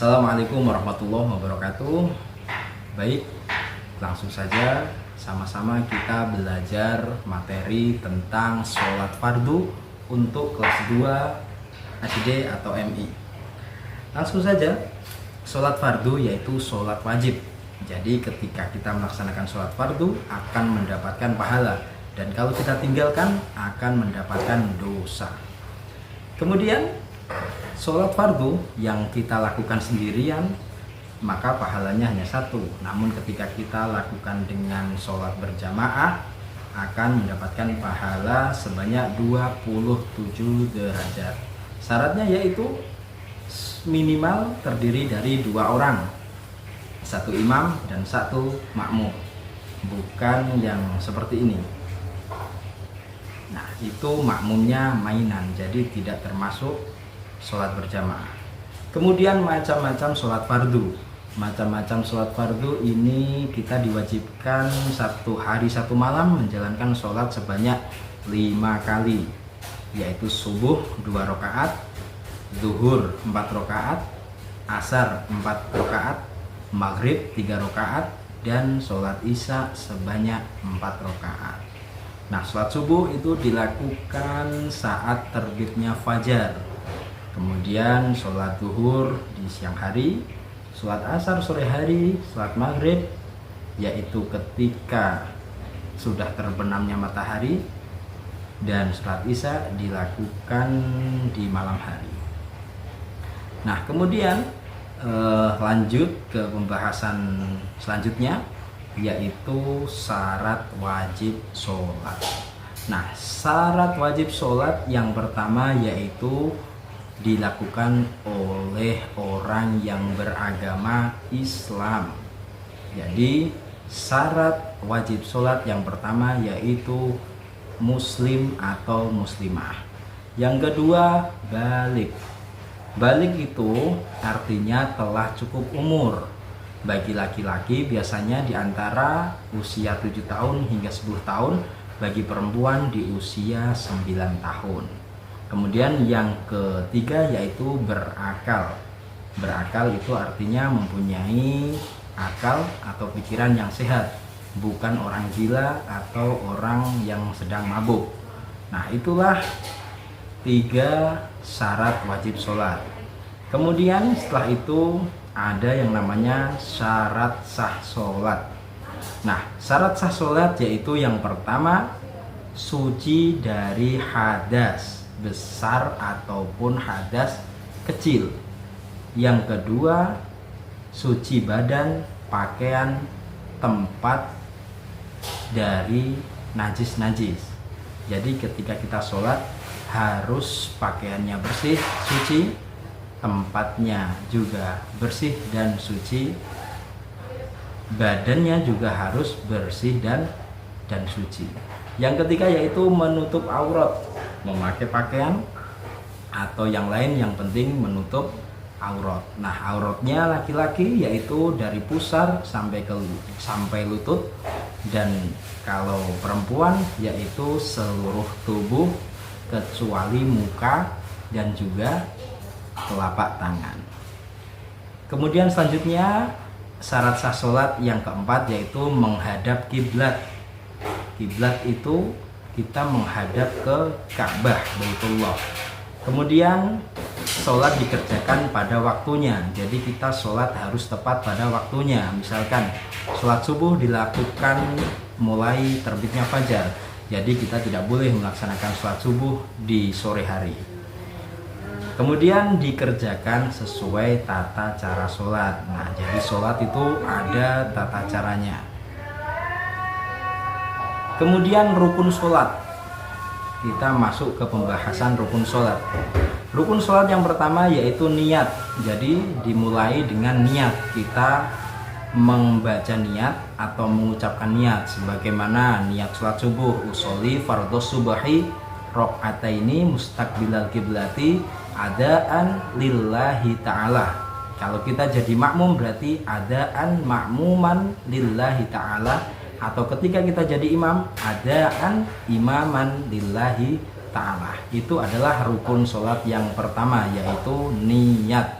Assalamualaikum warahmatullahi wabarakatuh. Baik, langsung saja sama-sama kita belajar materi tentang sholat fardu untuk kelas 2 SD atau MI. Langsung saja, sholat fardu yaitu sholat wajib. Jadi ketika kita melaksanakan sholat fardu akan mendapatkan pahala, dan kalau kita tinggalkan akan mendapatkan dosa. Kemudian sholat fardu yang kita lakukan sendirian maka pahalanya hanya satu. Namun ketika kita lakukan dengan sholat berjamaah akan mendapatkan pahala sebanyak 27 derajat. Syaratnya yaitu minimal terdiri dari 2 orang, 1 imam dan 1 makmum, bukan yang seperti ini. Nah, itu makmumnya mainan, jadi tidak termasuk sholat berjamaah. Kemudian macam-macam sholat fardu. Macam-macam sholat fardu ini kita diwajibkan 1 hari 1 malam menjalankan sholat sebanyak 5 kali, yaitu subuh 2 rakaat, zuhur 4 rakaat, asar 4 rakaat, maghrib 3 rakaat, dan sholat isya sebanyak 4 rakaat. Nah, sholat subuh itu dilakukan saat terbitnya fajar. Kemudian sholat zuhur di siang hari, sholat asar sore hari, sholat maghrib yaitu ketika sudah terbenamnya matahari, dan sholat isya dilakukan di malam hari. Nah, kemudian lanjut ke pembahasan selanjutnya, yaitu syarat wajib sholat. Nah, syarat wajib sholat yang pertama yaitu dilakukan oleh orang yang beragama Islam. Jadi syarat wajib sholat yang pertama yaitu muslim atau muslimah. Yang kedua, balik. Balik itu artinya telah cukup umur. Bagi laki-laki biasanya di antara usia 7 tahun hingga 10 tahun, bagi perempuan di usia 9 tahun. Kemudian yang ketiga yaitu berakal. Berakal itu artinya mempunyai akal atau pikiran yang sehat, bukan orang gila atau orang yang sedang mabuk. Nah, itulah 3 syarat wajib sholat. Kemudian setelah itu ada yang namanya syarat sah sholat. Nah, syarat sah sholat yaitu yang pertama, suci dari hadas besar ataupun hadas kecil. Yang kedua, suci badan, pakaian, tempat dari najis-najis. Jadi ketika kita sholat harus pakaiannya bersih, suci, tempatnya juga bersih dan suci, badannya juga harus bersih dan suci. Yang ketiga yaitu menutup aurat, memakai pakaian atau yang lain, yang penting menutup aurat. Nah, auratnya laki-laki yaitu dari pusar sampai lutut, dan kalau perempuan yaitu seluruh tubuh kecuali muka dan juga telapak tangan. Kemudian selanjutnya syarat sah sholat yang keempat yaitu menghadap kiblat. Kiblat itu kita menghadap ke Ka'bah, Baitullah. Kemudian sholat dikerjakan pada waktunya. Jadi kita sholat harus tepat pada waktunya. Misalkan sholat subuh dilakukan mulai terbitnya fajar, jadi kita tidak boleh melaksanakan sholat subuh di sore hari. Kemudian dikerjakan sesuai tata cara sholat. Nah, jadi sholat itu ada tata caranya. Kemudian rukun sholat. Kita masuk ke pembahasan rukun sholat. Rukun sholat yang pertama yaitu niat. Jadi dimulai dengan niat. Kita membaca niat atau mengucapkan niat, sebagaimana niat sholat subuh, usolli fardhos subahi rakaataini mustaqbilal kiblati adaan lillahi ta'ala. Kalau kita jadi makmum berarti adaan makmuman lillahi ta'ala, atau ketika kita jadi imam adaan imaman lillahi ta'ala. Itu adalah rukun sholat yang pertama, yaitu niat.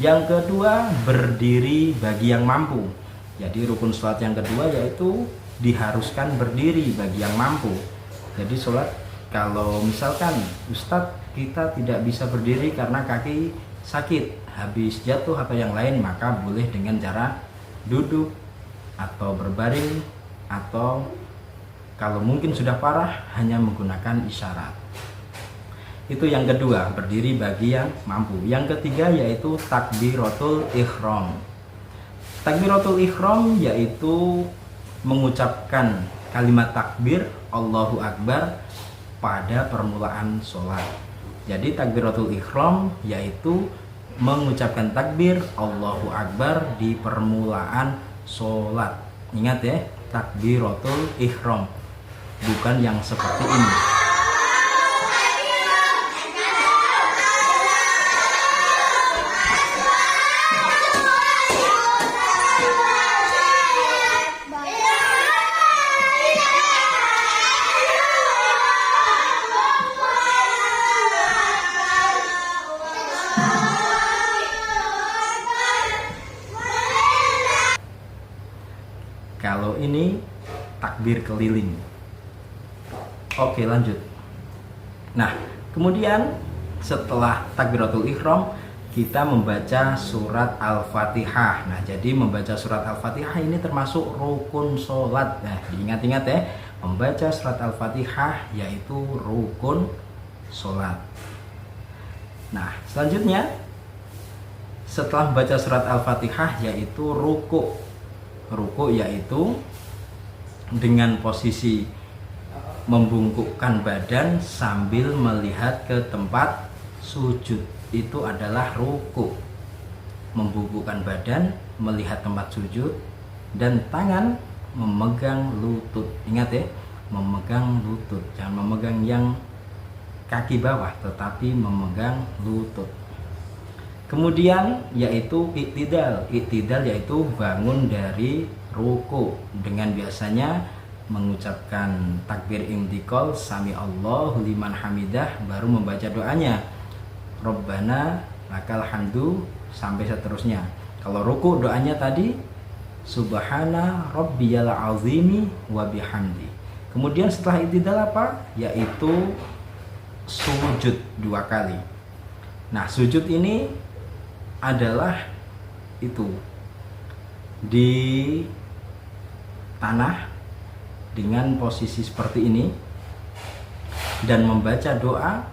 Yang kedua, berdiri bagi yang mampu. Jadi rukun sholat yang kedua yaitu diharuskan berdiri bagi yang mampu. Jadi sholat, kalau misalkan Ustadz kita tidak bisa berdiri karena kaki sakit, habis jatuh atau yang lain, maka boleh dengan cara duduk atau berbaring, atau kalau mungkin sudah parah hanya menggunakan isyarat. Itu yang kedua, berdiri bagi yang mampu. Yang ketiga yaitu takbiratul ihram. Takbiratul ihram yaitu mengucapkan kalimat takbir Allahu Akbar pada permulaan sholat. Jadi takbiratul ihram yaitu mengucapkan takbir Allahu Akbar di permulaan sholat. Ingat ya, takbiratul ihram, bukan yang seperti ini. Kalau ini takbir keliling. Oke, lanjut. Nah, kemudian setelah takbiratul ihram kita membaca surat Al-Fatihah. Nah, jadi membaca surat Al-Fatihah ini termasuk rukun sholat. Nah, diingat-ingat ya, membaca surat Al-Fatihah yaitu rukun sholat. Nah, selanjutnya setelah membaca surat Al-Fatihah yaitu ruku. Ruku yaitu dengan posisi membungkukkan badan sambil melihat ke tempat sujud. Itu adalah ruku. Membungkukkan badan, melihat tempat sujud, dan tangan memegang lutut. Ingat ya, memegang lutut. Jangan memegang yang kaki bawah, tetapi memegang lutut. Kemudian yaitu iktidal. Iktidal yaitu bangun dari ruku dengan biasanya mengucapkan takbir intikal sami Allahu liman hamidah, baru membaca doanya Rabbana lakal hamdu sampai seterusnya. Kalau ruku doanya tadi subhana rabbiyal azimi wa bihamdi. Kemudian setelah iktidal apa? Yaitu sujud 2 kali. Nah, sujud ini adalah itu di tanah dengan posisi seperti ini dan membaca doa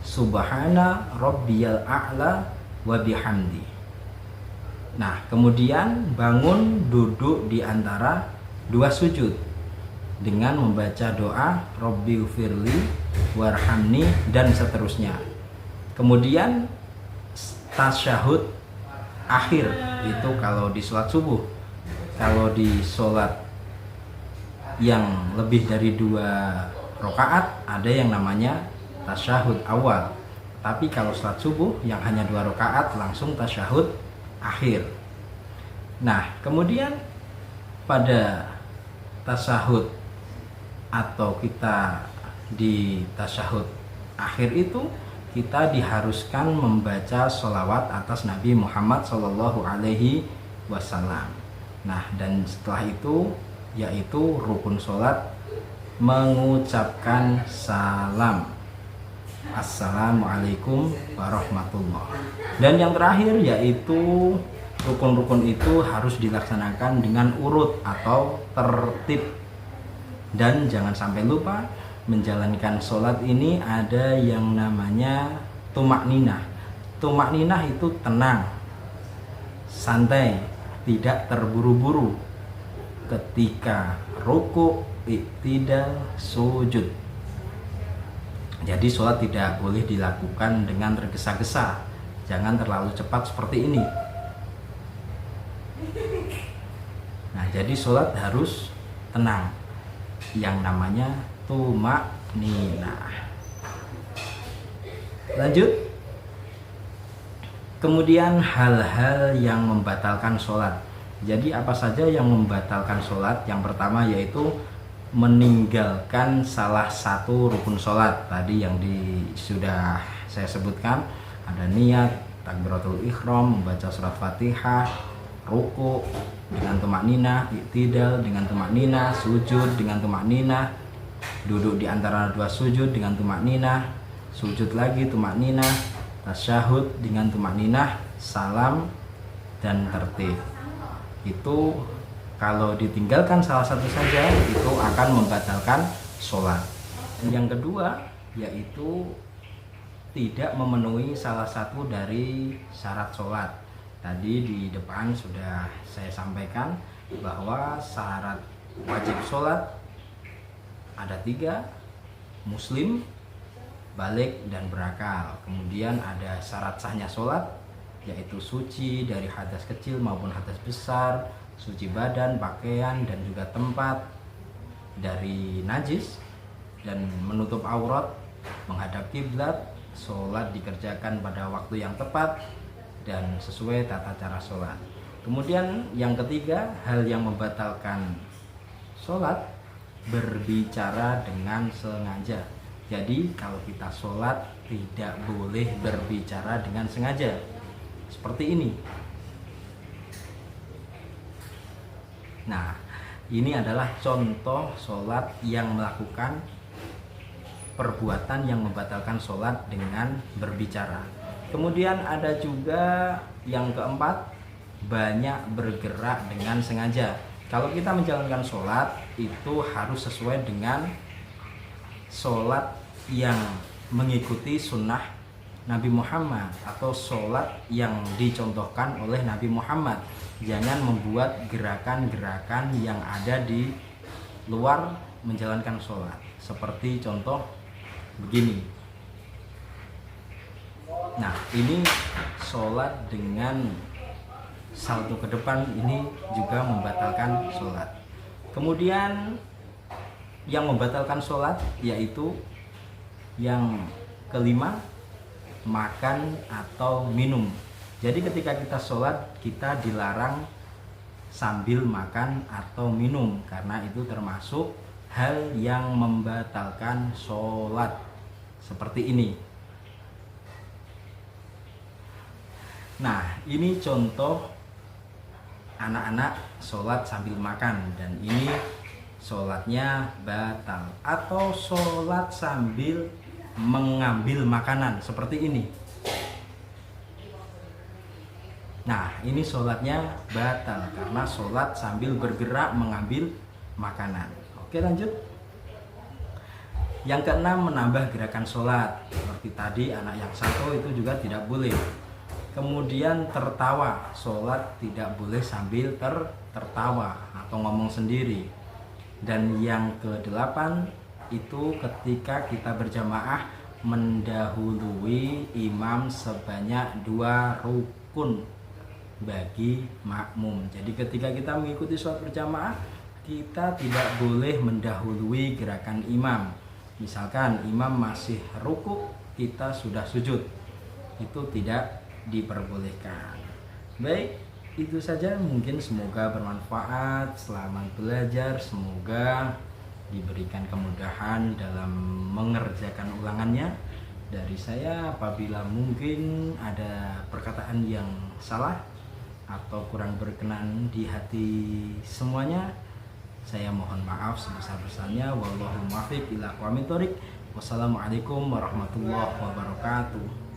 subhana rabbiyal a'la wa bihamdi. Nah, kemudian bangun duduk di antara 2 sujud dengan membaca doa rabbighfirli warhamni dan seterusnya. Kemudian tasyahud akhir itu kalau di sholat subuh. Kalau di sholat yang lebih dari 2 rakaat ada yang namanya tasyahud awal. Tapi kalau sholat subuh yang hanya 2 rakaat langsung tasyahud akhir. Nah, kemudian pada tasyahud atau kita di tasyahud akhir itu kita diharuskan membaca sholawat atas Nabi Muhammad Sallallahu Alaihi Wasallam. Nah, dan setelah itu yaitu rukun sholat mengucapkan salam, assalamualaikum warahmatullah. Dan yang terakhir yaitu rukun-rukun itu harus dilaksanakan dengan urut atau tertib. Dan jangan sampai lupa, menjalankan sholat ini ada yang namanya tumak ninah. Tumak ninah itu tenang, santai, tidak terburu-buru ketika ruku, iktidal, sujud. Jadi sholat tidak boleh dilakukan dengan tergesa-gesa. Jangan terlalu cepat seperti ini. Nah, jadi sholat harus tenang, yang namanya tumak ninah. Lanjut. Kemudian hal-hal yang membatalkan sholat. Jadi apa saja yang membatalkan sholat? Yang pertama yaitu meninggalkan salah satu rukun sholat. Tadi yang sudah saya sebutkan, ada niat, takbiratul ihram, membaca surat Fatihah, ruku dengan tumak ninah, i'tidal dengan tumak ninah, sujud dengan tumak ninah, duduk di antara dua sujud dengan tumak ninah, sujud lagi tumak ninah, tasyahud dengan tumak ninah, salam dan tertib. Itu kalau ditinggalkan salah satu saja itu akan membatalkan sholat. Yang kedua yaitu tidak memenuhi salah satu dari syarat sholat. Tadi di depan sudah saya sampaikan bahwa syarat wajib sholat ada 3: muslim, balik, dan berakal. Kemudian ada syarat sahnya sholat, yaitu suci dari hadas kecil maupun hadas besar, suci badan, pakaian, dan juga tempat dari najis, dan menutup aurat, menghadap kiblat, sholat dikerjakan pada waktu yang tepat dan sesuai tata cara sholat. Kemudian yang ketiga, hal yang membatalkan sholat, berbicara dengan sengaja. Jadi kalau kita sholat tidak boleh berbicara dengan sengaja seperti ini. Nah, ini adalah contoh sholat yang melakukan perbuatan yang membatalkan sholat dengan berbicara. Kemudian ada juga yang keempat, banyak bergerak dengan sengaja. Kalau kita menjalankan sholat itu harus sesuai dengan sholat yang mengikuti sunnah Nabi Muhammad atau sholat yang dicontohkan oleh Nabi Muhammad. Jangan membuat gerakan-gerakan yang ada di luar menjalankan sholat. Seperti contoh begini. Nah, ini sholat dengan salto ke depan, ini juga membatalkan sholat. Kemudian yang membatalkan sholat yaitu yang kelima, makan atau minum. Jadi ketika kita sholat kita dilarang sambil makan atau minum, karena itu termasuk hal yang membatalkan sholat. Seperti ini. Nah, ini contoh anak-anak sholat sambil makan, dan ini sholatnya batal. Atau sholat sambil mengambil makanan seperti ini. Nah, ini sholatnya batal karena sholat sambil bergerak mengambil makanan. Oke, lanjut. Yang keenam, menambah gerakan sholat. Seperti tadi anak yang satu itu juga tidak boleh. Kemudian tertawa, sholat tidak boleh sambil tertawa atau ngomong sendiri. Dan yang kedelapan itu ketika kita berjamaah mendahului imam sebanyak 2 rukun bagi makmum. Jadi ketika kita mengikuti sholat berjamaah, kita tidak boleh mendahului gerakan imam. Misalkan imam masih rukuk, kita sudah sujud, itu tidak diperbolehkan. Baik, itu saja, mungkin semoga bermanfaat. Selamat belajar, semoga diberikan kemudahan dalam mengerjakan ulangannya. Dari saya, apabila mungkin ada perkataan yang salah atau kurang berkenan di hati semuanya, saya mohon maaf sebesar-besarnya. Wallahul muwaffiq ila aqwamit thoriq. Wassalamualaikum warahmatullahi wabarakatuh.